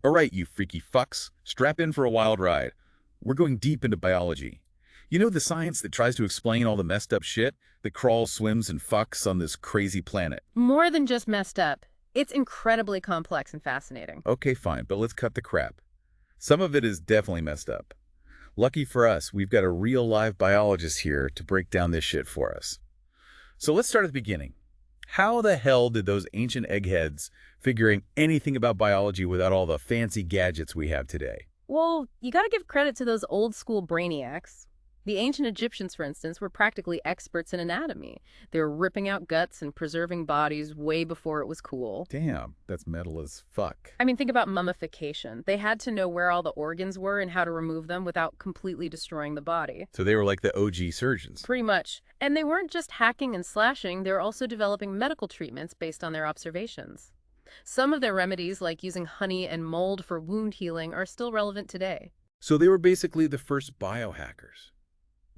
All right, you freaky fucks, strap in for a wild ride. We're going deep into biology. You know the science that tries to explain all the messed up shit that crawls, swims, and fucks on this crazy planet. More than just messed up. It's incredibly complex and fascinating. Okay, fine, but let's cut the crap. Some of it is definitely messed up. Lucky for us, we've got a real live biologist here to break down this shit for us. So let's start at the beginning. How the hell did those ancient eggheads figuring anything about biology without all the fancy gadgets we have today? Well, you gotta give credit to those old school brainiacs. The ancient Egyptians, for instance, were practically experts in anatomy. They were ripping out guts and preserving bodies way before it was cool. Damn, that's metal as fuck. I mean, think about mummification. They had to know where all the organs were and how to remove them without completely destroying the body. So they were like the OG surgeons. Pretty much. And they weren't just hacking and slashing, they were also developing medical treatments based on their observations. Some of their remedies, like using honey and mold for wound healing, are still relevant today. So they were basically the first biohackers.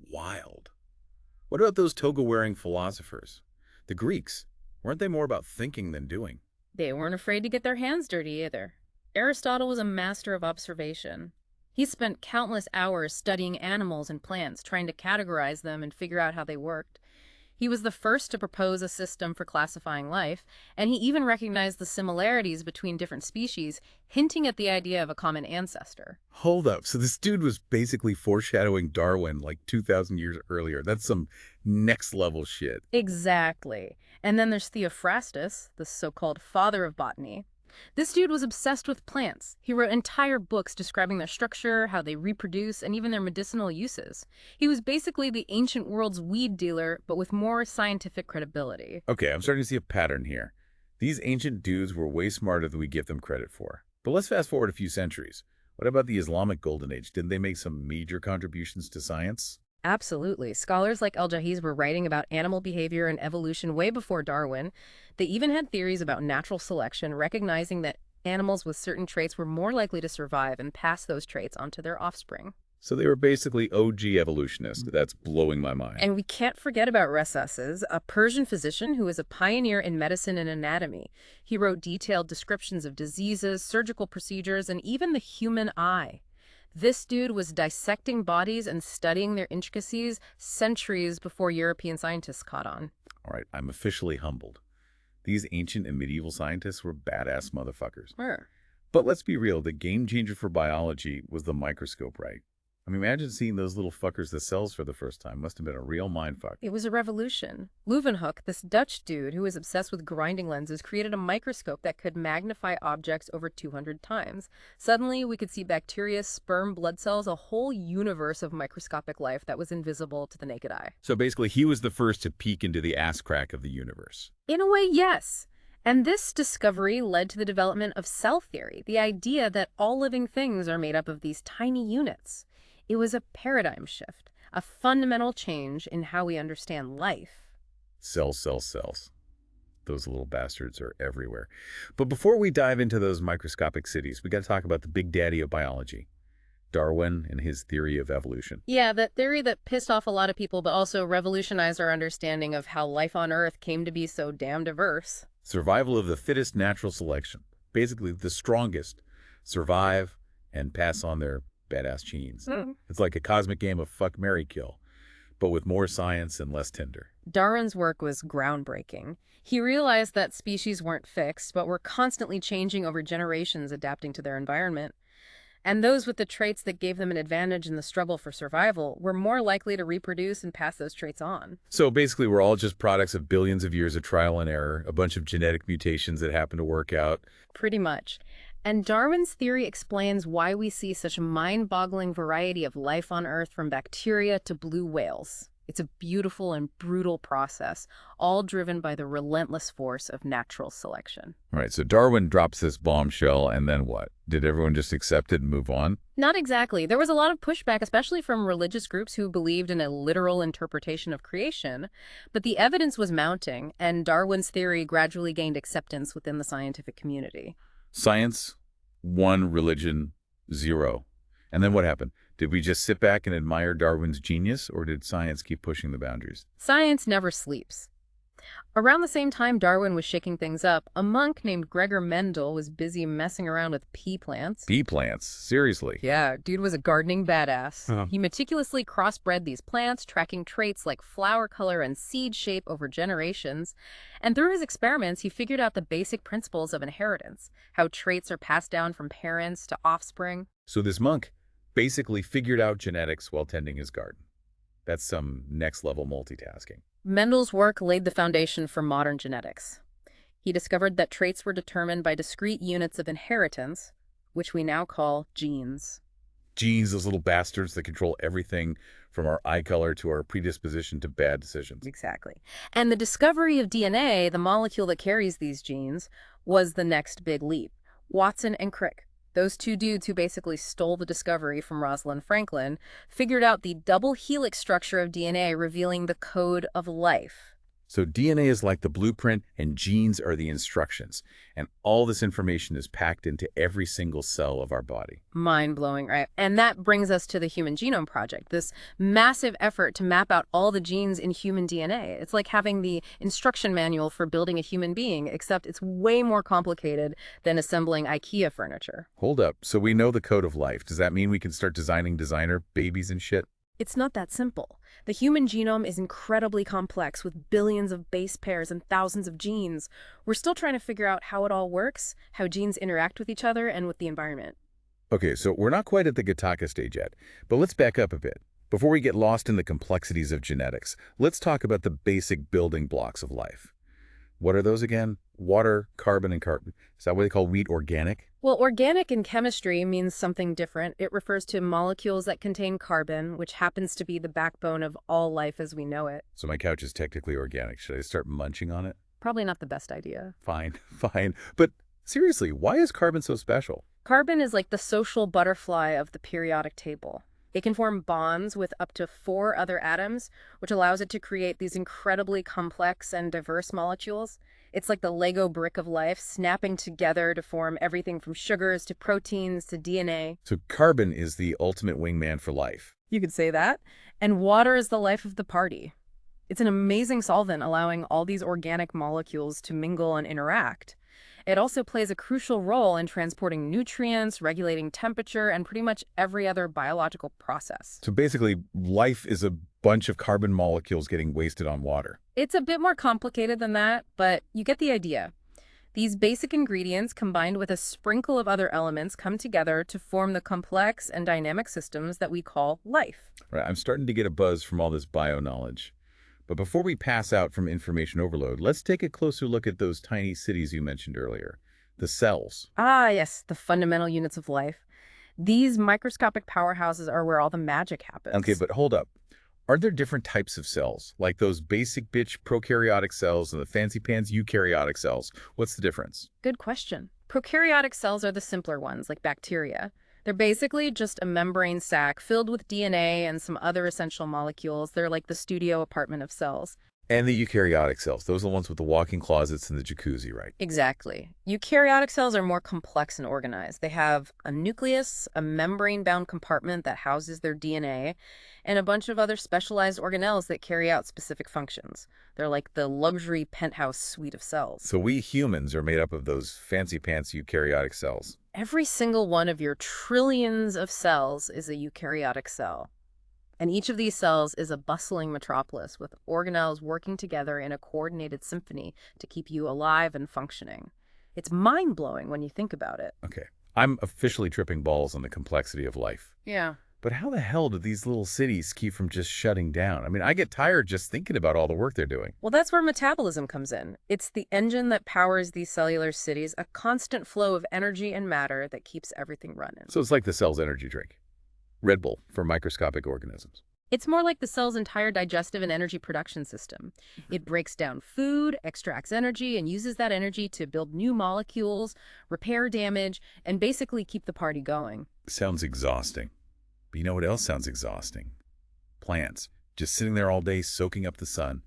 Wild. What about those toga-wearing philosophers? The Greeks, weren't they more about thinking than doing? They weren't afraid to get their hands dirty either. Aristotle was a master of observation. He spent countless hours studying animals and plants, trying to categorize them and figure out how they worked. He was the first to propose a system for classifying life, and he even recognized the similarities between different species, hinting at the idea of a common ancestor. Hold up, so this dude was basically foreshadowing Darwin like 2,000 years earlier. That's some next-level shit. Exactly. And then there's Theophrastus, the so-called father of botany. This dude was obsessed with plants. He wrote entire books describing their structure, how they reproduce, and even their medicinal uses. He was basically the ancient world's weed dealer, but with more scientific credibility. Okay, I'm starting to see a pattern here. These ancient dudes were way smarter than we give them credit for. But let's fast forward a few centuries. What about the Islamic Golden Age? Didn't they make some major contributions to science? Absolutely. Scholars like Al-Jahiz were writing about animal behavior and evolution way before Darwin. They even had theories about natural selection, recognizing that animals with certain traits were more likely to survive and pass those traits onto their offspring. So they were basically OG evolutionists. That's blowing my mind. And we can't forget about Rhessus, a Persian physician who was a pioneer in medicine and anatomy. He wrote detailed descriptions of diseases, surgical procedures, and even the human eye. This dude was dissecting bodies and studying their intricacies centuries before European scientists caught on. All right, I'm officially humbled. These ancient and medieval scientists were badass motherfuckers. Sure. But let's be real, the game changer for biology was the microscope, right? I mean, imagine seeing those little fuckers, the cells, for the first time. Must have been a real mindfuck. It was a revolution. Leeuwenhoek, this Dutch dude who was obsessed with grinding lenses, created a microscope that could magnify objects over 200 times. Suddenly, we could see bacteria, sperm, blood cells, a whole universe of microscopic life that was invisible to the naked eye. So basically, he was the first to peek into the ass crack of the universe. In a way, yes. And this discovery led to the development of cell theory, the idea that all living things are made up of these tiny units. It was a paradigm shift, a fundamental change in how we understand life. Cells, cells, cells. Those little bastards are everywhere. But before we dive into those microscopic cities, we got to talk about the big daddy of biology, Darwin and his theory of evolution. Yeah, that theory that pissed off a lot of people, but also revolutionized our understanding of how life on Earth came to be so damn diverse. Survival of the fittest, natural selection. Basically, the strongest survive and pass on their badass genes. It's like a cosmic game of fuck, marry, kill, but with more science and less Tinder. Darwin's work was groundbreaking. He realized that species weren't fixed, but were constantly changing over generations, adapting to their environment. And those with the traits that gave them an advantage in the struggle for survival were more likely to reproduce and pass those traits on. So basically, we're all just products of billions of years of trial and error, a bunch of genetic mutations that happen to work out. Pretty much. And Darwin's theory explains why we see such a mind-boggling variety of life on Earth, from bacteria to blue whales. It's a beautiful and brutal process, all driven by the relentless force of natural selection. All right, so Darwin drops this bombshell, and then what? Did everyone just accept it and move on? Not exactly. There was a lot of pushback, especially from religious groups who believed in a literal interpretation of creation. But the evidence was mounting, and Darwin's theory gradually gained acceptance within the scientific community. Science, 1, religion, 0. And then what happened? Did we just sit back and admire Darwin's genius, or did science keep pushing the boundaries? Science never sleeps. Around the same time Darwin was shaking things up, a monk named Gregor Mendel was busy messing around with pea plants. Pea plants, seriously. Yeah, dude was a gardening badass. Huh. He meticulously crossbred these plants, tracking traits like flower color and seed shape over generations. And through his experiments, he figured out the basic principles of inheritance, how traits are passed down from parents to offspring. So this monk basically figured out genetics while tending his garden. That's some next-level multitasking. Mendel's work laid the foundation for modern genetics. He discovered that traits were determined by discrete units of inheritance, which we now call genes. Genes, those little bastards that control everything from our eye color to our predisposition to bad decisions. Exactly. And the discovery of DNA, the molecule that carries these genes, was the next big leap. Watson and Crick, those two dudes who basically stole the discovery from Rosalind Franklin, figured out the double helix structure of DNA, revealing the code of life. So DNA is like the blueprint and genes are the instructions. And all this information is packed into every single cell of our body. Mind-blowing, right? And that brings us to the Human Genome Project, this massive effort to map out all the genes in human DNA. It's like having the instruction manual for building a human being, except it's way more complicated than assembling IKEA furniture. Hold up. So we know the code of life. Does that mean we can start designing designer babies and shit? It's not that simple. The human genome is incredibly complex with billions of base pairs and thousands of genes. We're still trying to figure out how it all works, how genes interact with each other and with the environment. Okay, so we're not quite at the Gattaca stage yet, but let's back up a bit. Before we get lost in the complexities of genetics, let's talk about the basic building blocks of life. What are those again? Water, carbon, and carbon. Is that what they call wheat organic? Well, organic in chemistry means something different. It refers to molecules that contain carbon, which happens to be the backbone of all life as we know it. So my couch is technically organic. Should I start munching on it? Probably not the best idea. Fine, fine. But seriously, why is carbon so special? Carbon is like the social butterfly of the periodic table. It can form bonds with up to 4 other atoms, which allows it to create these incredibly complex and diverse molecules. It's like the Lego brick of life, snapping together to form everything from sugars to proteins to DNA. So carbon is the ultimate wingman for life. You could say that. And water is the life of the party. It's an amazing solvent, allowing all these organic molecules to mingle and interact. It also plays a crucial role in transporting nutrients, regulating temperature, and pretty much every other biological process. So basically, life is a bunch of carbon molecules getting wasted on water. It's a bit more complicated than that, but you get the idea. These basic ingredients, combined with a sprinkle of other elements, come together to form the complex and dynamic systems that we call life. Right, I'm starting to get a buzz from all this bio-knowledge. But before we pass out from information overload, let's take a closer look at those tiny cities you mentioned earlier, the cells. Ah, yes, the fundamental units of life. These microscopic powerhouses are where all the magic happens. Okay, but hold up. Are there different types of cells, like those basic bitch prokaryotic cells and the fancy pants eukaryotic cells? What's the difference? Good question. Prokaryotic cells are the simpler ones, like bacteria. They're basically just a membrane sac filled with DNA and some other essential molecules. They're like the studio apartment of cells. And the eukaryotic cells, those are the ones with the walk-in closets and the jacuzzi, right? Exactly. Eukaryotic cells are more complex and organized. They have a nucleus, a membrane-bound compartment that houses their DNA, and a bunch of other specialized organelles that carry out specific functions. They're like the luxury penthouse suite of cells. So we humans are made up of those fancy pants eukaryotic cells. Every single one of your trillions of cells is a eukaryotic cell. And each of these cells is a bustling metropolis with organelles working together in a coordinated symphony to keep you alive and functioning. It's mind-blowing when you think about it. Okay, I'm officially tripping balls on the complexity of life. Yeah. But how the hell do these little cities keep from just shutting down? I mean, I get tired just thinking about all the work they're doing. Well, that's where metabolism comes in. It's the engine that powers these cellular cities, a constant flow of energy and matter that keeps everything running. So it's like the cell's energy drink. Red Bull for microscopic organisms. It's more like the cell's entire digestive and energy production system. It breaks down food, extracts energy, and uses that energy to build new molecules, repair damage, and basically keep the party going. Sounds exhausting. But you know what else sounds exhausting? Plants, just sitting there all day soaking up the sun.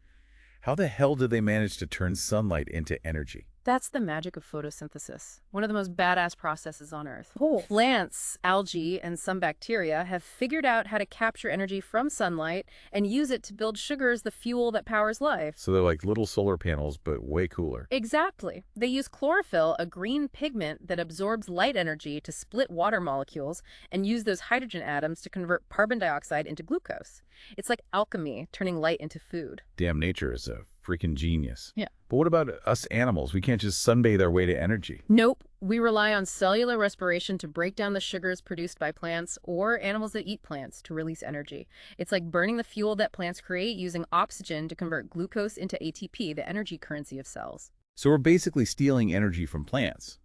How the hell do they manage to turn sunlight into energy? That's the magic of photosynthesis, one of the most badass processes on Earth. Oh. Plants, algae, and some bacteria have figured out how to capture energy from sunlight and use it to build sugar as the fuel that powers life. So they're like little solar panels, but way cooler. Exactly. They use chlorophyll, a green pigment that absorbs light energy to split water molecules and use those hydrogen atoms to convert carbon dioxide into glucose. It's like alchemy, turning light into food. Damn, nature is a freaking genius. Yeah. But what about us animals? We can't just sunbathe our way to energy. Nope. We rely on cellular respiration to break down the sugars produced by plants or animals that eat plants to release energy. It's like burning the fuel that plants create using oxygen to convert glucose into ATP, the energy currency of cells. So we're basically stealing energy from plants.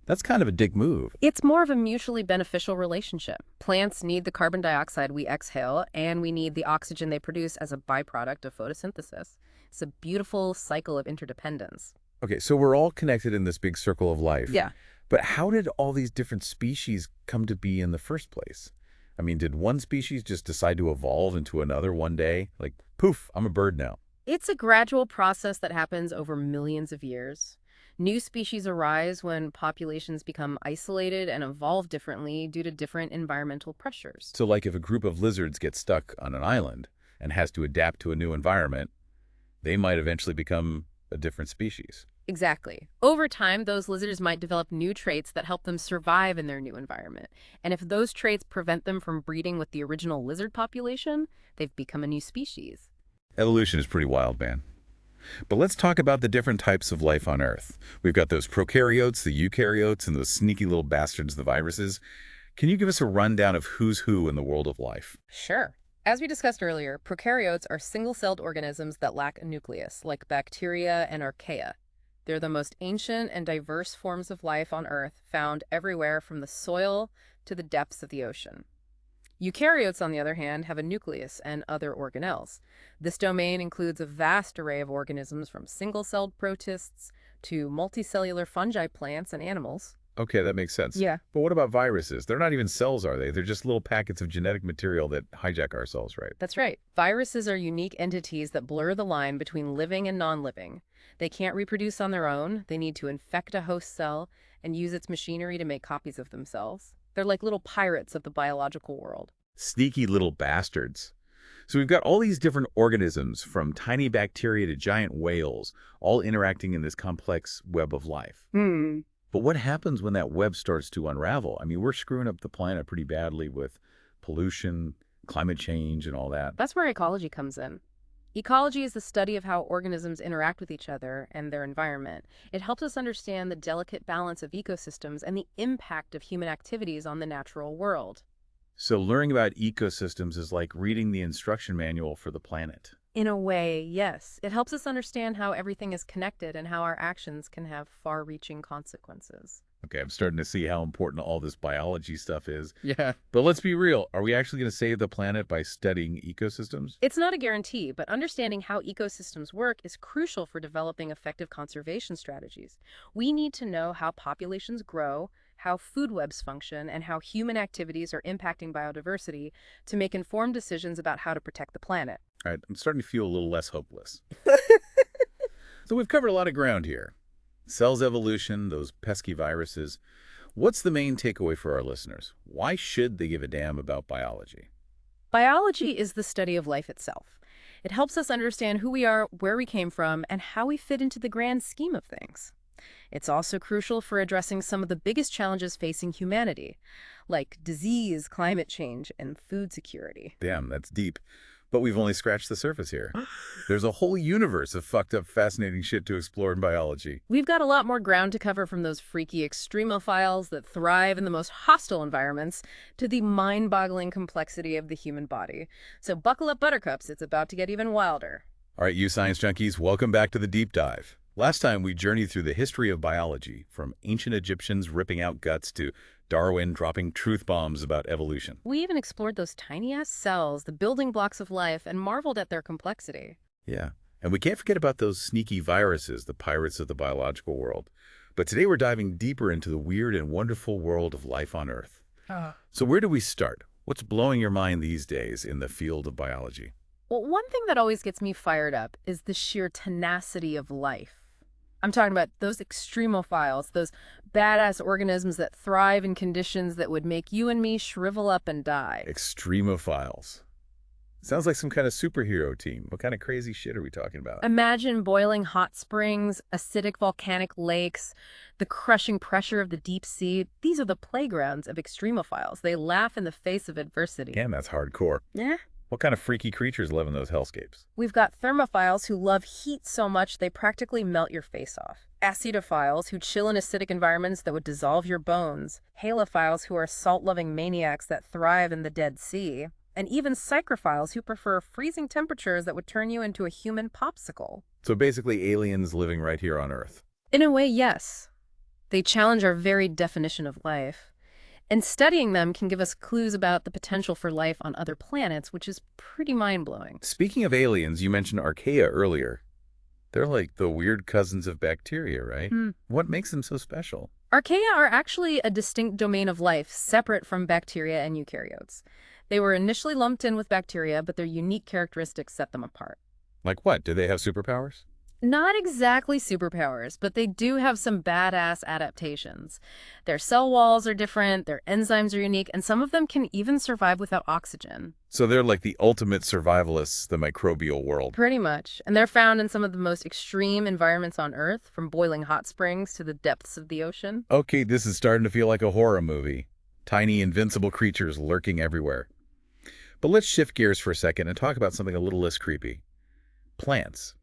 That's kind of a dick move. It's more of a mutually beneficial relationship. Plants need the carbon dioxide we exhale, and we need the oxygen they produce as a byproduct of photosynthesis. It's a beautiful cycle of interdependence. Okay, so we're all connected in this big circle of life. Yeah. But how did all these different species come to be in the first place? I mean, did one species just decide to evolve into another one day? Like, poof, I'm a bird now. It's a gradual process that happens over millions of years. New species arise when populations become isolated and evolve differently due to different environmental pressures. So like if a group of lizards gets stuck on an island and has to adapt to a new environment, they might eventually become a different species. Exactly. Over time, those lizards might develop new traits that help them survive in their new environment. And if those traits prevent them from breeding with the original lizard population, they've become a new species. Evolution is pretty wild, man. But let's talk about the different types of life on Earth. We've got those prokaryotes, the eukaryotes, and those sneaky little bastards, the viruses. Can you give us a rundown of who's who in the world of life? Sure. As we discussed earlier, prokaryotes are single-celled organisms that lack a nucleus, like bacteria and archaea. They're the most ancient and diverse forms of life on Earth, found everywhere from the soil to the depths of the ocean. Eukaryotes, on the other hand, have a nucleus and other organelles. This domain includes a vast array of organisms from single-celled protists to multicellular fungi, plants, and animals. Okay, that makes sense. Yeah. But what about viruses? They're not even cells, are they? They're just little packets of genetic material that hijack our cells, right? That's right. Viruses are unique entities that blur the line between living and non-living. They can't reproduce on their own. They need to infect a host cell and use its machinery to make copies of themselves. They're like little pirates of the biological world. Sneaky little bastards. So we've got all these different organisms, from tiny bacteria to giant whales, all interacting in this complex web of life. But what happens when that web starts to unravel? I mean, we're screwing up the planet pretty badly with pollution, climate change, and all that. That's where ecology comes in. Ecology is the study of how organisms interact with each other and their environment. It helps us understand the delicate balance of ecosystems and the impact of human activities on the natural world. So learning about ecosystems is like reading the instruction manual for the planet. In a way, yes. It helps us understand how everything is connected and how our actions can have far-reaching consequences. Okay, I'm starting to see how important all this biology stuff is. Yeah. But let's be real. Are we actually going to save the planet by studying ecosystems? It's not a guarantee, but understanding how ecosystems work is crucial for developing effective conservation strategies. We need to know how populations grow, how food webs function, and how human activities are impacting biodiversity to make informed decisions about how to protect the planet. All right, I'm starting to feel a little less hopeless. So we've covered a lot of ground here. Cells evolution, those pesky viruses. What's the main takeaway for our listeners? Why should they give a damn about biology? Biology is the study of life itself. It helps us understand who we are, where we came from, and how we fit into the grand scheme of things. It's also crucial for addressing some of the biggest challenges facing humanity, like disease, climate change, and food security. Damn, that's deep. But we've only scratched the surface here. There's a whole universe of fucked up, fascinating shit to explore in biology. We've got a lot more ground to cover, from those freaky extremophiles that thrive in the most hostile environments to the mind-boggling complexity of the human body. So buckle up, buttercups. It's about to get even wilder. All right, you science junkies, welcome back to the deep dive. Last time we journeyed through the history of biology, from ancient Egyptians ripping out guts to Darwin dropping truth bombs about evolution. We even explored those tiny-ass cells, the building blocks of life, and marveled at their complexity. Yeah, and we can't forget about those sneaky viruses, the pirates of the biological world. But today we're diving deeper into the weird and wonderful world of life on Earth. So where do we start? What's blowing your mind these days in the field of biology? Well, one thing that always gets me fired up is the sheer tenacity of life. I'm talking about those extremophiles, those badass organisms that thrive in conditions that would make you and me shrivel up and die. Extremophiles. Sounds like some kind of superhero team. What kind of crazy shit are we talking about? Imagine boiling hot springs, acidic volcanic lakes, the crushing pressure of the deep sea. These are the playgrounds of extremophiles. They laugh in the face of adversity. Damn, that's hardcore. Yeah. What kind of freaky creatures live in those hellscapes? We've got thermophiles who love heat so much they practically melt your face off. Acidophiles who chill in acidic environments that would dissolve your bones. Halophiles who are salt-loving maniacs that thrive in the Dead Sea. And even psychrophiles who prefer freezing temperatures that would turn you into a human popsicle. So basically aliens living right here on Earth. In a way, yes. They challenge our very definition of life. And studying them can give us clues about the potential for life on other planets, which is pretty mind-blowing. Speaking of aliens, you mentioned archaea earlier. They're like the weird cousins of bacteria, right? What makes them so special? Archaea are actually a distinct domain of life, separate from bacteria and eukaryotes. They were initially lumped in with bacteria, but their unique characteristics set them apart. Like what? Do they have superpowers? Not exactly superpowers, but they do have some badass adaptations. Their cell walls are different, their enzymes are unique, and some of them can even survive without oxygen. So they're like the ultimate survivalists, the microbial world. Pretty much. And they're found in some of the most extreme environments on Earth, from boiling hot springs to the depths of the ocean. Okay, this is starting to feel like a horror movie. Tiny, invincible creatures lurking everywhere. But let's shift gears for a second and talk about something a little less creepy. Plants.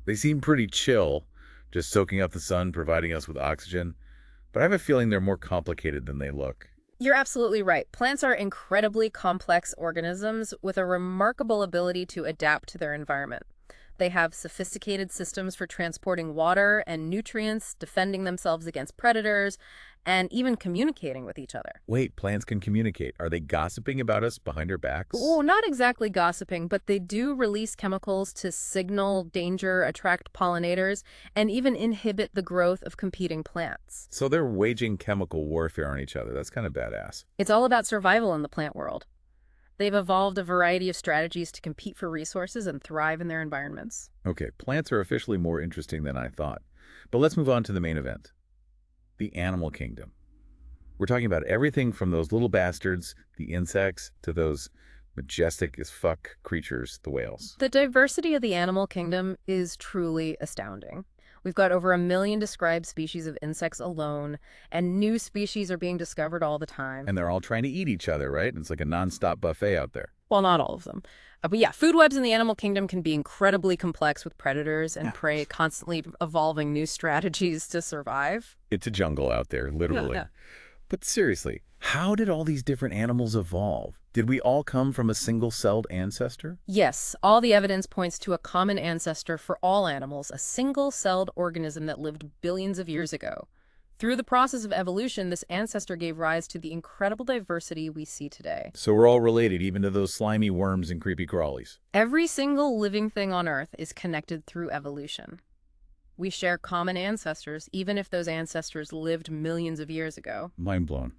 They seem pretty chill, just soaking up the sun, providing us with oxygen. But I have a feeling they're more complicated than they look. You're absolutely right. Plants are incredibly complex organisms with a remarkable ability to adapt to their environment. They have sophisticated systems for transporting water and nutrients, defending themselves against predators, and even communicating with each other. Wait, plants can communicate. Are they gossiping about us behind our backs? Oh, not exactly gossiping, but they do release chemicals to signal danger, attract pollinators, and even inhibit the growth of competing plants. So they're waging chemical warfare on each other. That's kind of badass. It's all about survival in the plant world. They've evolved a variety of strategies to compete for resources and thrive in their environments. Okay, plants are officially more interesting than I thought. But let's move on to the main event. The animal kingdom. We're talking about everything from those little bastards, the insects, to those majestic as fuck creatures, the whales. The diversity of the animal kingdom is truly astounding. We've got over 1 million described species of insects alone, and new species are being discovered all the time. And they're all trying to eat each other, right? It's like a nonstop buffet out there. Well, not all of them. But yeah, food webs in the animal kingdom can be incredibly complex with predators and prey constantly evolving new strategies to survive. It's a jungle out there, literally. Yeah. But seriously, how did all these different animals evolve? Did we all come from a single-celled ancestor? Yes, all the evidence points to a common ancestor for all animals, a single-celled organism that lived billions of years ago. Through the process of evolution, this ancestor gave rise to the incredible diversity we see today. So we're all related, even to those slimy worms and creepy crawlies. Every single living thing on Earth is connected through evolution. We share common ancestors, even if those ancestors lived millions of years ago. Mind blown.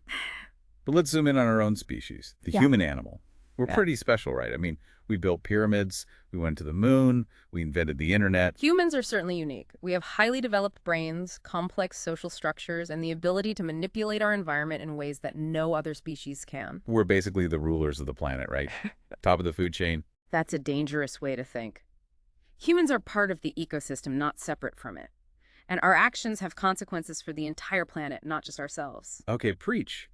But let's zoom in on our own species, the human animal. We're pretty special, right? I mean, we built pyramids, we went to the moon, we invented the internet. Humans are certainly unique. We have highly developed brains, complex social structures, and the ability to manipulate our environment in ways that no other species can. We're basically the rulers of the planet, right? Top of the food chain. That's a dangerous way to think. Humans are part of the ecosystem, not separate from it. And our actions have consequences for the entire planet, not just ourselves. Okay, preach.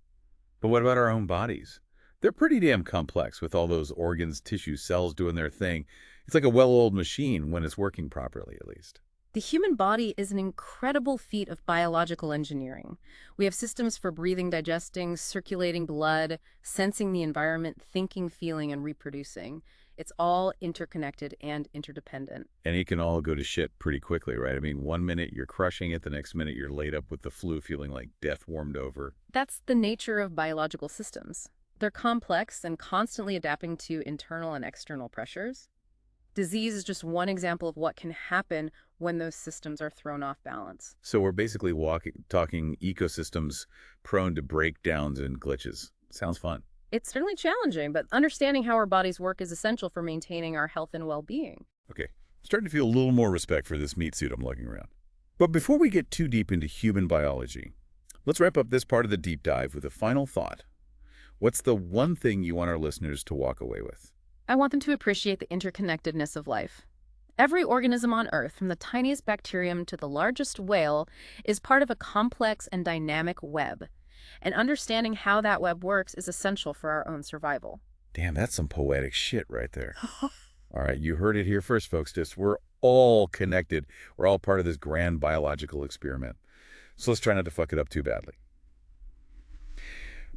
But what about our own bodies? They're pretty damn complex with all those organs, tissues, cells doing their thing. It's like a well-oiled machine when it's working properly, at least. The human body is an incredible feat of biological engineering. We have systems for breathing, digesting, circulating blood, sensing the environment, thinking, feeling, and reproducing. It's all interconnected and interdependent. And it can all go to shit pretty quickly, right? I mean, one minute you're crushing it, the next minute you're laid up with the flu feeling like death warmed over. That's the nature of biological systems. They're complex and constantly adapting to internal and external pressures. Disease is just one example of what can happen when those systems are thrown off balance. So we're basically talking ecosystems prone to breakdowns and glitches. Sounds fun. It's certainly challenging, but understanding how our bodies work is essential for maintaining our health and well-being. Okay, Starting to feel a little more respect for this meat suit I'm lugging around. But before we get too deep into human biology, let's wrap up this part of the deep dive with a final thought. What's the one thing you want our listeners to walk away with? I want them to appreciate the interconnectedness of life. Every organism on Earth, from the tiniest bacterium to the largest whale, is part of a complex and dynamic web. And understanding how that web works is essential for our own survival. Damn, that's some poetic shit right there. All right, you heard it here first, folks. We're all connected. We're all part of this grand biological experiment. So let's try not to fuck it up too badly.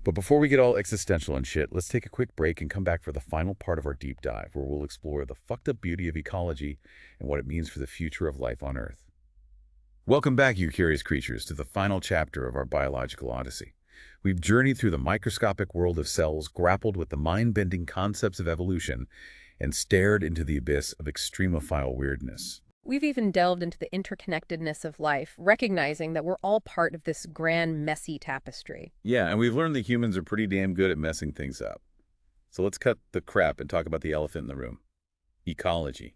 But before we get all existential and shit, let's take a quick break and come back for the final part of our deep dive, where we'll explore the fucked up beauty of ecology and what it means for the future of life on Earth. Welcome back, you curious creatures, to the final chapter of our biological odyssey. We've journeyed through the microscopic world of cells, grappled with the mind-bending concepts of evolution, and stared into the abyss of extremophile weirdness. We've even delved into the interconnectedness of life, recognizing that we're all part of this grand, messy tapestry. Yeah, and we've learned that humans are pretty damn good at messing things up. So let's cut the crap and talk about the elephant in the room. Ecology.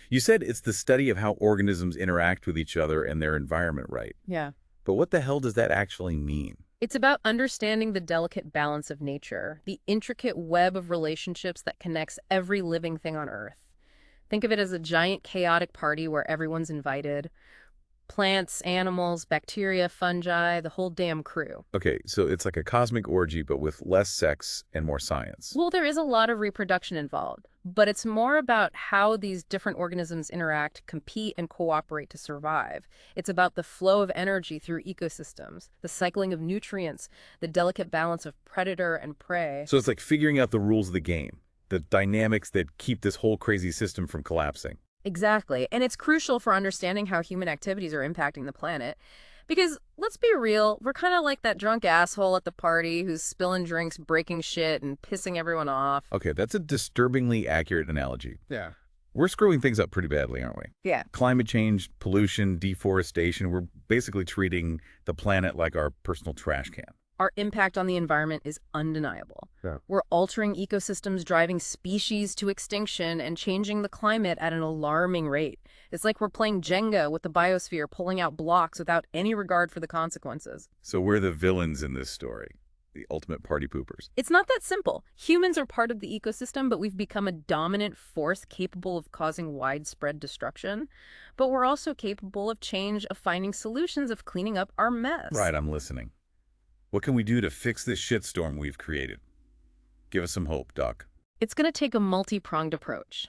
You said it's the study of how organisms interact with each other and their environment, right? Yeah. But what the hell does that actually mean? It's about understanding the delicate balance of nature, the intricate web of relationships that connects every living thing on Earth. Think of it as a giant chaotic party where everyone's invited. Plants, animals, bacteria, fungi, the whole damn crew. Okay, so it's like a cosmic orgy, but with less sex and more science. Well, there is a lot of reproduction involved, but it's more about how these different organisms interact, compete, and cooperate to survive. It's about the flow of energy through ecosystems, the cycling of nutrients, the delicate balance of predator and prey. So it's like figuring out the rules of the game, the dynamics that keep this whole crazy system from collapsing. Exactly. And it's crucial for understanding how human activities are impacting the planet. Because, let's be real, we're kind of like that drunk asshole at the party who's spilling drinks, breaking shit, and pissing everyone off. Okay, that's a disturbingly accurate analogy. Yeah. We're screwing things up pretty badly, aren't we? Yeah. Climate change, pollution, deforestation, we're basically treating the planet like our personal trash can. Our impact on the environment is undeniable. Yeah. We're altering ecosystems, driving species to extinction, and changing the climate at an alarming rate. It's like we're playing Jenga with the biosphere, pulling out blocks without any regard for the consequences. So we're the villains in this story, the ultimate party poopers. It's not that simple. Humans are part of the ecosystem, but we've become a dominant force capable of causing widespread destruction. But we're also capable of change, of finding solutions, of cleaning up our mess. Right, I'm listening. What can we do to fix this shitstorm we've created? Give us some hope, Doc. It's going to take a multi-pronged approach.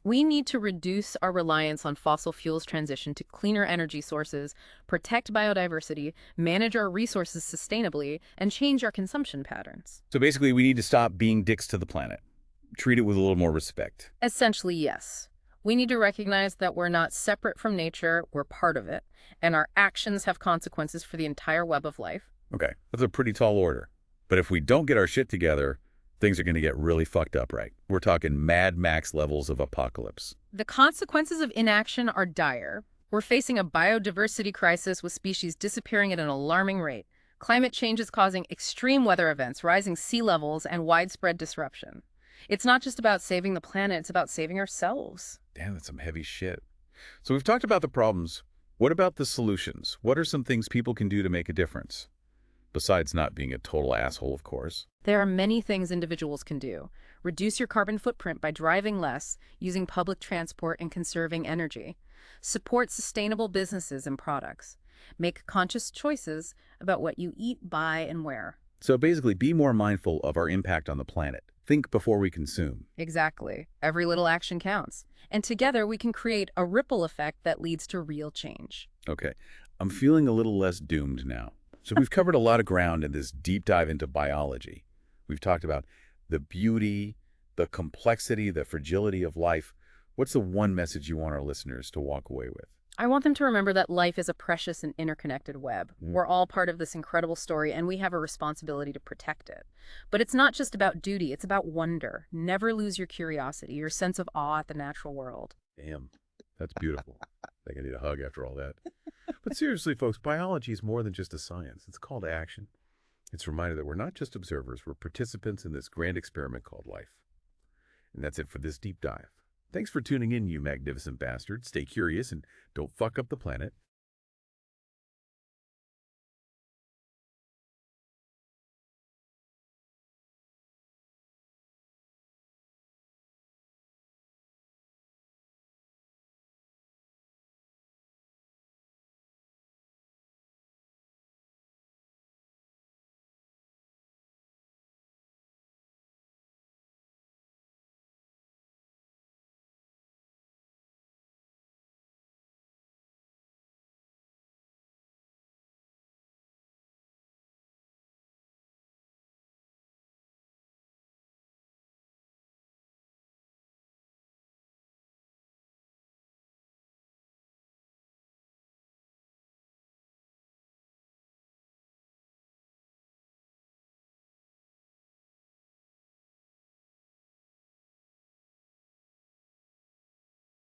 We need to reduce our reliance on fossil fuels, transition to cleaner energy sources, protect biodiversity, manage our resources sustainably, and change our consumption patterns. So basically, we need to stop being dicks to the planet. Treat it with a little more respect. Essentially, yes. We need to recognize that we're not separate from nature, we're part of it, and our actions have consequences for the entire web of life. Okay, that's a pretty tall order. But if we don't get our shit together, things are going to get really fucked up, right? We're talking Mad Max levels of apocalypse. The consequences of inaction are dire. We're facing a biodiversity crisis with species disappearing at an alarming rate. Climate change is causing extreme weather events, rising sea levels, and widespread disruption. It's not just about saving the planet, it's about saving ourselves. Damn, that's some heavy shit. So we've talked about the problems. What about the solutions? What are some things people can do to make a difference? Besides not being a total asshole, of course. There are many things individuals can do. Reduce your carbon footprint by driving less, using public transport, and conserving energy. Support sustainable businesses and products. Make conscious choices about what you eat, buy, and wear. So basically, be more mindful of our impact on the planet. Think before we consume. Exactly. Every little action counts. And together we can create a ripple effect that leads to real change. Okay, I'm feeling a little less doomed now. So we've covered a lot of ground in this deep dive into biology. We've talked about the beauty, the complexity, the fragility of life. What's the one message you want our listeners to walk away with? I want them to remember that life is a precious and interconnected web. We're all part of this incredible story, and we have a responsibility to protect it. But it's not just about duty, it's about wonder. Never lose your curiosity, your sense of awe at the natural world. Damn, that's beautiful. I think I need a hug after all that. But seriously, folks, biology is more than just a science. It's a call to action. It's a reminder that we're not just observers, we're participants in this grand experiment called life. And that's it for this deep dive. Thanks for tuning in, you magnificent bastard. Stay curious and don't fuck up the planet.